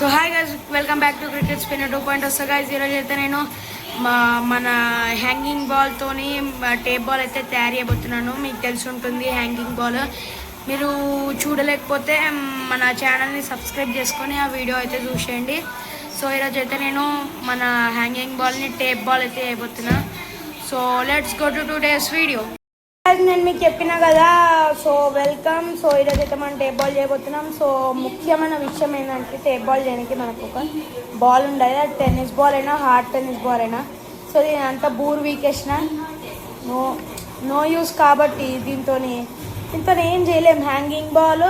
So hi guys, welcome back to cricket spin 2.0. So guys, ఈరోజు అయితే నేను మన హ్యాంగింగ్ బాల్తోని టేప్ బాల్ అయితే తయారు చేయబోతున్నాను. మీకు తెలిసి ఉంటుంది హ్యాంగింగ్ బాల్. మీరు చూడలేకపోతే మన ఛానల్ని సబ్స్క్రైబ్ చేసుకొని ఆ వీడియో అయితే చూసేయండి. సో ఈరోజు అయితే నేను మన హ్యాంగింగ్ బాల్ని టేప్ బాల్ అయితే చేయబోతున్నా. So let's go to today's video. నేను మీకు చెప్పినా కదా, సో వెల్కమ్. సో ఈరోజు అయితే మనం టేప్ బాల్ చేయబోతున్నాం. సో ముఖ్యమైన విషయం ఏంటంటే, టేప్ బాల్ చేయడానికి మనకు ఒక బాల్ ఉండదు. అది టెన్నిస్ బాల్ అయినా హార్డ్ టెన్నిస్ బాల్ అయినా. సో దీని అంతా బూర్ వీకేసిన నో యూస్ కాబట్టి దీంతో ఏం చేయలేం. హ్యాంగింగ్ బాల్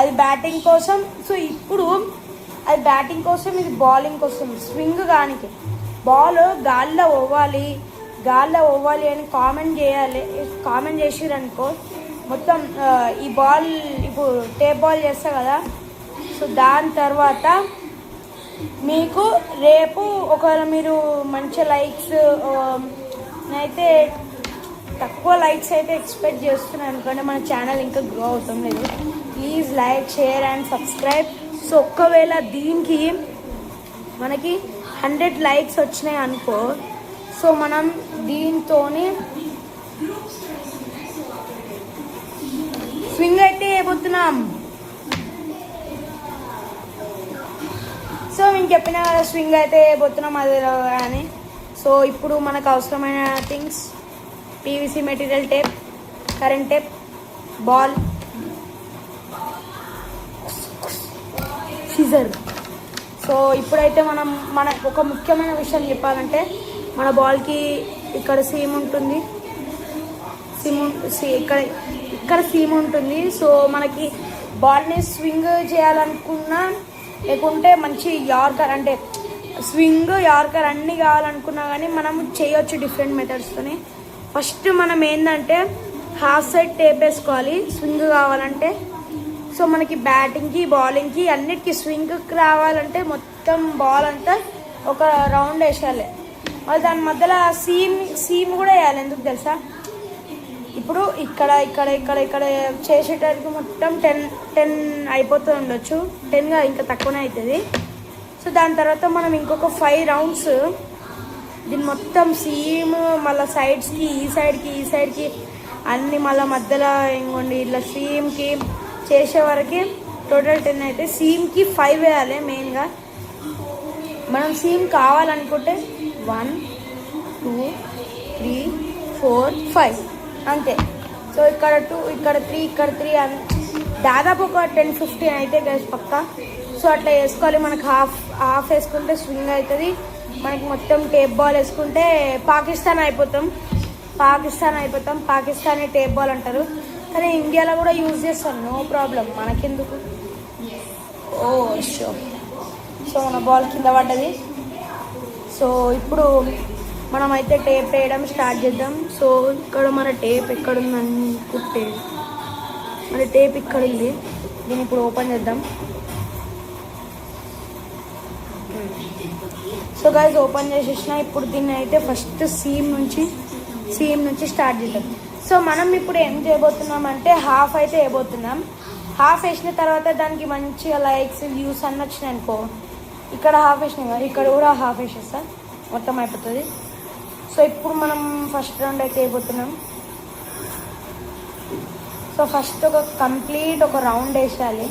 అది బ్యాటింగ్ కోసం. సో ఇప్పుడు అది బ్యాటింగ్ కోసం, ఇది బౌలింగ్ కోసం. స్వింగ్ కానికి బాల్ గాల్లో పోవాలి అని కామెంట్ చేయాలి. కామెంట్ చేసిరనుకో మొత్తం ఈ బాల్ ఇప్పుడు టేప్ బాల్ చేస్తా కదా. సో దాని తర్వాత మీకు రేపు ఒకవేళ మీరు మంచి లైక్స్ అయితే తక్కువ లైక్స్ అయితే ఎక్స్పెక్ట్ చేస్తున్నాను, ఎందుకంటే మన ఛానల్ ఇంకా గ్రో అవుతాం లేదు. Please like, share and subscribe. So ఒక్కవేళ దీనికి మనకి 100 లైక్స్ వచ్చినాయి అనుకో, సో మనం దీంతో స్వింగ్ అయితే వేయబోతున్నాం. సో మేము చెప్పిన కదా, స్వింగ్ అయితే వేయబోతున్నాం అది అని. సో ఇప్పుడు మనకు అవసరమైన things: PVC material, tape, current tape, ball, scissor. So ఇప్పుడైతే మన ఒక ముఖ్యమైన విషయం చెప్పాలంటే, మన బాల్కి ఇక్కడ సీమ్ ఉంటుంది, ఇక్కడ సీమ్ ఉంటుంది. సో మనకి బాల్ని స్వింగ్ చేయాలనుకున్నా, లేకుంటే మంచి యార్కర్ అంటే స్వింగ్, యార్కర్ అన్నీ కావాలనుకున్నా కానీ మనం చేయొచ్చు డిఫరెంట్ మెథడ్స్తోని. ఫస్ట్ మనం ఏంటంటే హాఫ్ సైడ్ టేప్ వేసుకోవాలి స్వింగ్ కావాలంటే. సో మనకి బ్యాటింగ్కి, బౌలింగ్కి అన్నిటికీ స్వింగ్ రావాలంటే మొత్తం బాల్ అంతా ఒక రౌండ్ వేసేయాలి. దాని మధ్యలో సీమ్ కూడా వేయాలి. ఎందుకు తెలుసా? ఇప్పుడు ఇక్కడ చేసేటప్పుడు మొత్తం 10 అయిపోతూ ఉండొచ్చు. 10గా ఇంకా తక్కువనే అవుతుంది. సో దాని తర్వాత మనం ఇంకొక 5 రౌండ్స్ దీన్ని మొత్తం సీమ్, మళ్ళీ సైడ్స్కి, ఈ సైడ్కి అన్ని మళ్ళీ మధ్యలో ఇంకోండి ఇట్లా సీమ్కి చేసే వరకు టోటల్ 10 అయితే. సీమ్కి 5 వేయాలి మెయిన్గా. మనం సీమ్ కావాలనుకుంటే 1 2 3 4 5 అంతే. సో ఇక్కడ 2, ఇక్కడ 3, ఇక్కడ 3 అని దాదాపు ఒక 10-15 అయితే గైస్ పక్కా. సో అట్లా వేసుకోవాలి. మనకు హాఫ్ వేసుకుంటే స్వింగ్ అవుతుంది. మనకి మొత్తం టేప్ బాల్ వేసుకుంటే పాకిస్తాన్ అయిపోతాం. పాకిస్తానీ టేప్ బాల్ అంటారు, కానీ ఇండియాలో కూడా యూజ్ చేస్తాం, నో ప్రాబ్లం, మనకెందుకు. సో మన బాల్ కింద పడ్డది. సో ఇప్పుడు మనమైతే టేప్ వేయడం స్టార్ట్ చేద్దాం. సో ఇక్కడ మన టేప్ ఎక్కడుంది అనుకుంటే, మన టేప్ ఇక్కడ ఉంది. దీన్ని ఇప్పుడు ఓపెన్ చేద్దాం. సో గైస్, ఓపెన్ చేసేసిన. ఇప్పుడు దీన్ని అయితే ఫస్ట్ సీమ్ నుంచి స్టార్ట్ చేద్దాం. సో మనం ఇప్పుడు ఏం చేయబోతున్నాం అంటే హాఫ్ అయితే వేయబోతున్నాం. హాఫ్ వేసిన తర్వాత దానికి మంచిగా లైక్స్, వ్యూస్ అన్నీ వచ్చినాయి అనుకో, ఇక్కడ హాఫ్ వేసినాం కదా, ఇక్కడ కూడా హాఫ్ వేసేస్తా, మొత్తం అయిపోతుంది. సో ఇప్పుడు మనం ఫస్ట్ రౌండ్ అయితే వేయబోతున్నాం. సో ఫస్ట్ కంప్లీట్ ఒక రౌండ్ వేసేయాలి.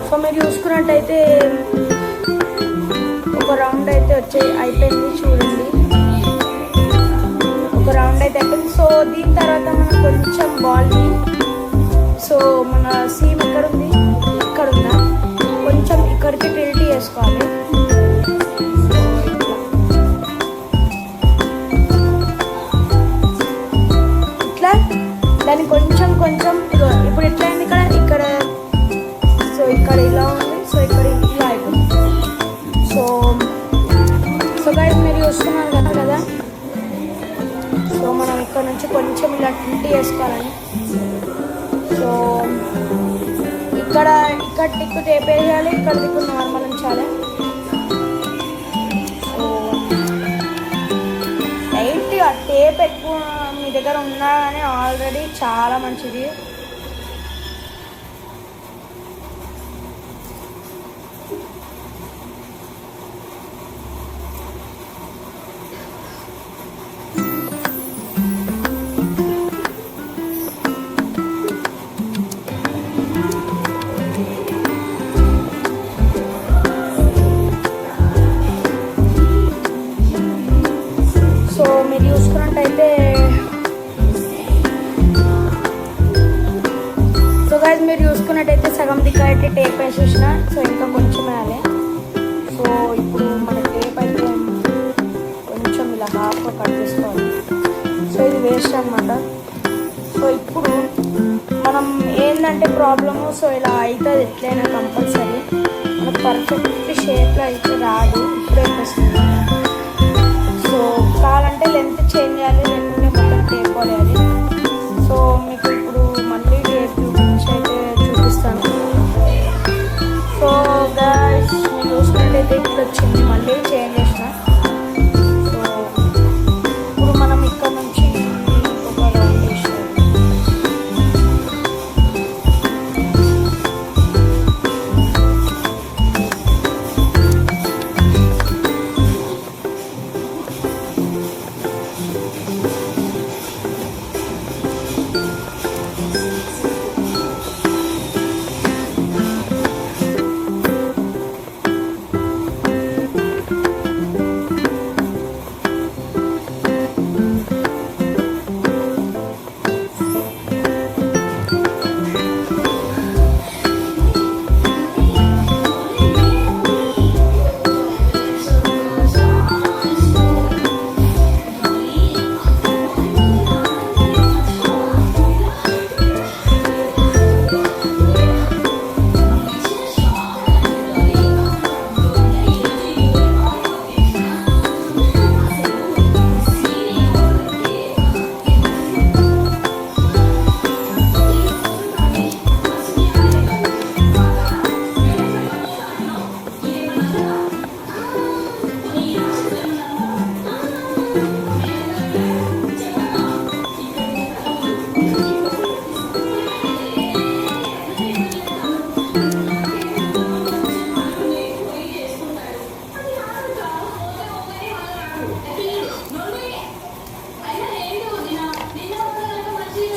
సో మీరు చూసుకున్నట్టయితే ఒక రౌండ్ అయితే అయిపోయింది. చూడండి, ఒక రౌండ్ అయితే అయిపోయింది. సో దీని తర్వాత మనం కొంచెం బాల్ని, సో మన సీమ్ ఇక్కడ ఉంది, ఇక్కడ ఉందా, కొంచెం ఇక్కడికి టిల్ట్ చేసుకోవాలి. ఇట్లా దాన్ని కొంచెం ఇప్పుడు ఎట్లా అయింది ఇక్కడ. సో ఇక్కడ ఇలా ఉంది, సో ఇక్కడ ఇలా అయిపోయింది. సో గైస్, మీరు చూస్తున్నారు కదా. సో మనం ఇక్కడ నుంచి కొంచెం ఇలా టిల్ట్ చేసుకోవాలని. సో ఇక్కడ టిక్కు టేప్ వేయాలి, ఇక్కడ దిక్కు నార్మల్ ఉంచాలి. సో లైట్గా టేప్ ఎక్కువ మీ దగ్గర ఉన్నా కానీ ఆల్రెడీ చాలా మంచిది. గైస్ మీరు చూసుకున్నట్టయితే సగం దిక్కు అయితే టేప్ వేసేసిన. సో ఇంకా కొంచెం వేయాలి. సో ఇప్పుడు మన టేప్ అయితే కొంచెం ఇలా హాఫ్గా కట్ చేసుకోవాలి. సో ఇది వేస్ట్ అనమాట. సో ఇప్పుడు మనం ఏంటంటే ప్రాబ్లము, సో ఇలా అవుతుంది ఎట్లయినా కంపల్సరీ. మనకు పర్ఫెక్ట్ షేప్లో అయితే రాదు. ఇప్పుడే వస్తుంది. సో కావాలంటే లెంత్ చేంజ్ చేయాలి, లేకుంటే మొత్తం టేప్ పడేయాలి. సో మీకు ఇప్పుడు మళ్ళీ టేప్ చూపించి అయితే చూపిస్తాను. సో గైస్ మీరు చూసుకున్నట్టయితే ఇప్పుడు వచ్చింది, మళ్ళీ చేంజ్ చేసిన. సో ఇప్పుడు మనం ఇక్కడ నుంచి ఇంకొక రౌండ్ వేసాం.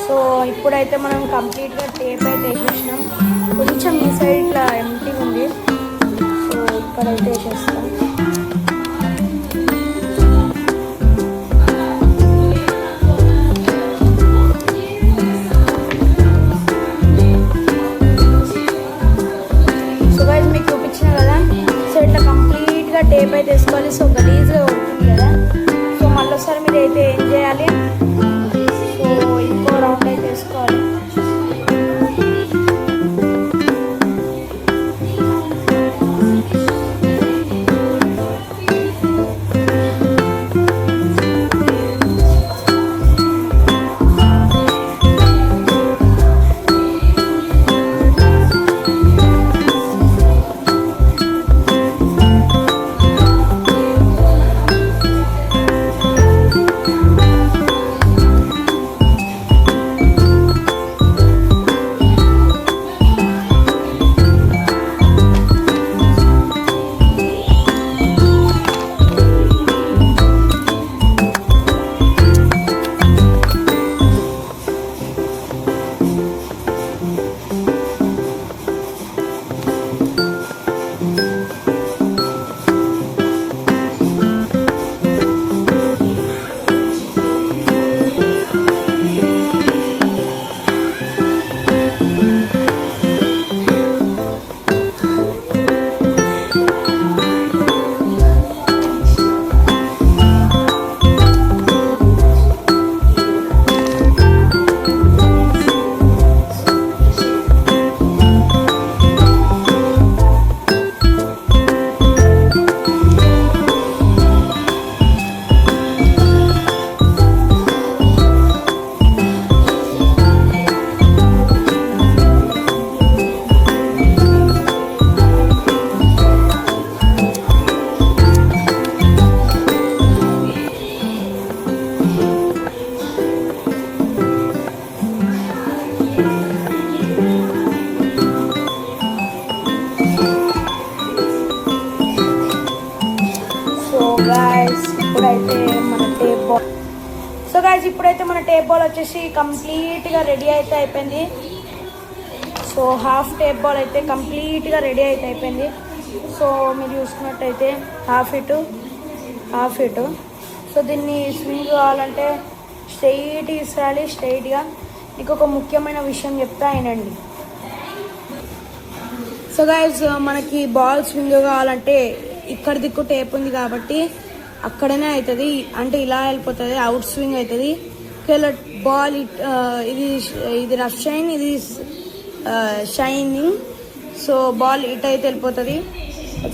సో ఇప్పుడైతే మనం కంప్లీట్గా టేప్ అయితే వేసేసినాం. కొంచెం ఈ సైడ్ ఇట్లా ఎంటీ ఉంది. సో ఇక్కడైతే వేసేస్తాం. సో గైస్ మీకు చూపించిన కదా, సో ఇట్లా కంప్లీట్గా టేప్ అయితే వేసుకోవాలి. సో గలీజ్గా ఉంటుంది కదా. సో మళ్ళీ ఒకసారి మీరు అయితే ఏం చేయాలి, ఇంకో రౌండ్ అయితే వేసుకోవాలి. ఇప్పుడైతే మన టేప్ బాల్ వచ్చేసి కంప్లీట్గా రెడీ అయితే అయిపోయింది. సో హాఫ్ టేప్ బాల్ అయితే కంప్లీట్గా రెడీ అయితే అయిపోయింది. సో మీరు చూసుకున్నట్టయితే హాఫ్ ఇటు. సో దీన్ని స్వింగ్ కావాలంటే స్ట్రైట్ ఇసాలి. స్ట్రైట్గా మీకు ఒక ముఖ్యమైన విషయం చెప్తా అయినండి. సో గైస్ మనకి బాల్ స్వింగ్ కావాలంటే ఇక్కడ దిక్కు టేప్ ఉంది కాబట్టి అక్కడనే అవుతుంది, అంటే ఇలా వెళ్ళిపోతుంది, అవుట్ స్వింగ్ అవుతుంది. ఒకవేళ బాల్ ఇది రఫ్ షైన్, ఇది షైనింగ్, సో బాల్ ఇట్ అయితే వెళ్ళిపోతుంది,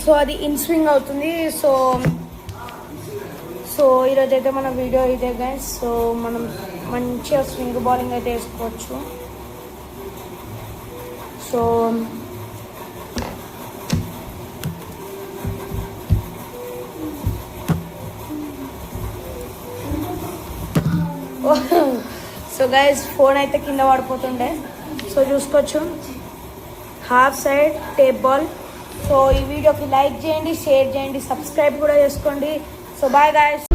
సో అది ఇన్ స్వింగ్ అవుతుంది. సో ఈరోజు అయితే మన వీడియో ఇదే గైస్. సో మనం మంచిగా స్వింగ్ బౌలింగ్ అయితే వేసుకోవచ్చు. సో సో గైస్ ఫోన్ అయితే కింద పడిపోతుండే, సో చూసుకోవచ్చు half side tape ball. So ఈ వీడియోకి లైక్ చేయండి, షేర్ చేయండి, సబ్స్క్రైబ్ కూడా చేసుకోండి. So bye guys.